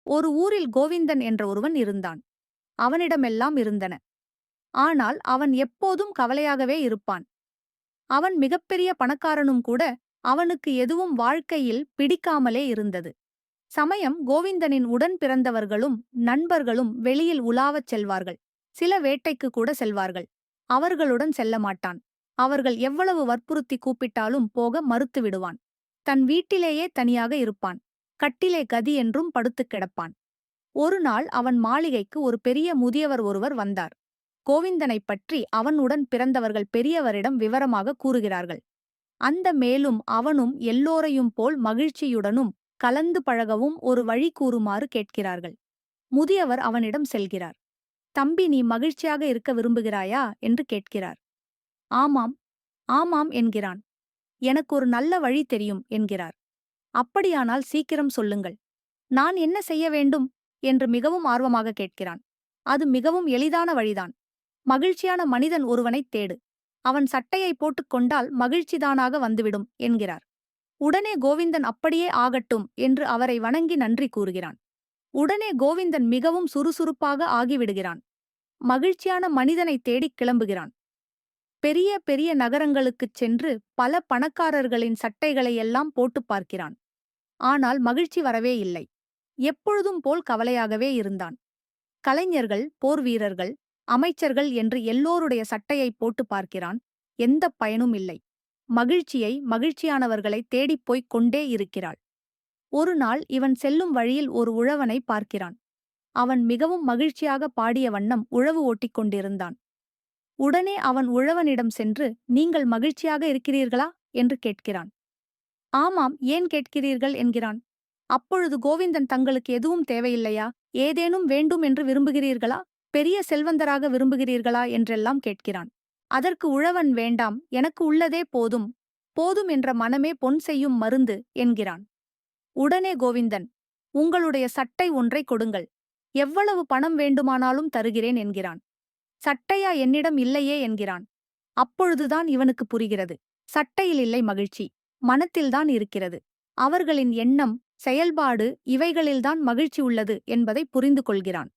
ஒரு ஊரில் கோவிந்தன் என்ற ஒருவன் இருந்தான். அவனிடமெல்லாம் இருந்தன. ஆனால் அவன் எப்போதும் கவலையாகவே இருப்பான். அவன் மிகப்பெரிய பணக்காரனும் கூட. அவனுக்கு எதுவும் வாழ்க்கையில் பிடிக்காமலே இருந்தது. சமயம் கோவிந்தனின் உடன் பிறந்தவர்களும் நண்பர்களும் வெளியில் உலாவச் செல்வார்கள். சில வேட்டைக்கு கூட செல்வார்கள். அவர்களுடன் செல்ல மாட்டான். அவர்கள் எவ்வளவு வற்புறுத்தி கூப்பிட்டாலும் போக மறுத்து விடுவான். தன் வீட்டிலேயே தனியாக இருப்பான். கட்டிலே கதி என்றும் படுத்துக் கிடப்பான். ஒரு நாள் அவன் மாளிகைக்கு ஒரு பெரிய முதியவர் ஒருவர் வந்தார். கோவிந்தனைப் பற்றி அவனுடன் பிறந்தவர்கள் பெரியவரிடம் விவரமாக கூறுகிறார்கள். அந்த மேலும் அவனும் எல்லோரையும் போல் மகிழ்ச்சியுடனும் கலந்து பழகவும் ஒரு வழி கூறுமாறு கேட்கிறார்கள். முதியவர் அவனிடம் செல்கிறார். தம்பி, நீ மகிழ்ச்சியாக இருக்க விரும்புகிறாயா என்று கேட்கிறார். ஆமாம், ஆமாம் என்கிறான். எனக்கு ஒரு நல்ல வழி தெரியும் என்கிறார். அப்படியானால் சீக்கிரம் சொல்லுங்கள். நான் என்ன செய்ய வேண்டும் என்று மிகவும் ஆர்வமாக கேட்கிறான். அது மிகவும் எளிதான வழிதான். மகிழ்ச்சியான மனிதன் ஒருவனைத் தேடு. அவன் சட்டையை போட்டுக்கொண்டால் மகிழ்ச்சிதானாக வந்துவிடும் என்கிறார். உடனே கோவிந்தன் அப்படியே ஆகட்டும் என்று அவரை வணங்கி நன்றி கூறுகிறான். உடனே கோவிந்தன் மிகவும் சுறுசுறுப்பாக ஆகிவிடுகிறான். மகிழ்ச்சியான மனிதனைத் தேடிக் கிளம்புகிறான். பெரிய பெரிய நகரங்களுக்குச் சென்று பல பணக்காரர்களின் சட்டைகளையெல்லாம் போட்டுப் பார்க்கிறான். ஆனால் மகிழ்ச்சி வரவே இல்லை. எப்பொழுதும் போல் கவலையாகவே இருந்தான். கலைஞர்கள், போர் வீரர்கள், அமைச்சர்கள் என்று எல்லோருடைய சட்டையை போட்டு பார்க்கிறான். எந்தப் பயனும் இல்லை. மகிழ்ச்சியானவர்களை தேடிப்போய்க் கொண்டே இருக்கிறாள். ஒரு நாள் இவன் செல்லும் வழியில் ஒரு உழவனை பார்க்கிறான். அவன் மிகவும் மகிழ்ச்சியாக பாடிய வண்ணம் உழவு ஓட்டிக் கொண்டிருந்தான். உடனே அவன் உழவனிடம் சென்று, நீங்கள் மகிழ்ச்சியாக இருக்கிறீர்களா என்று கேட்கிறான். ஆமாம், ஏன் கேட்கிறீர்கள் என்கிறான். அப்பொழுது கோவிந்தன், தங்களுக்கு எதுவும் தேவையில்லையா? ஏதேனும் வேண்டும் என்று விரும்புகிறீர்களா? பெரிய செல்வந்தராக விரும்புகிறீர்களா என்றெல்லாம் கேட்கிறான். அதற்கு உழவன், வேண்டாம், எனக்கு உள்ளதே போதும். போதும் என்ற மனமே பொன் செய்யும் மருந்து என்கிறான். உடனே கோவிந்தன், உங்களுடைய சட்டை ஒன்றை கொடுங்கள். எவ்வளவு பணம் வேண்டுமானாலும் தருகிறேன் என்கிறான். சட்டையா என்னிடம் இல்லையே என்கிறான். அப்பொழுதுதான் இவனுக்கு புரிகிறது. சட்டையில் இல்லை மகிழ்ச்சி, மனத்தில்தான் இருக்கிறது. அவர்களின் எண்ணம், செயல்பாடு இவைகளில்தான் மகிழ்ச்சி உள்ளது என்பதை புரிந்து கொள்கிறான்.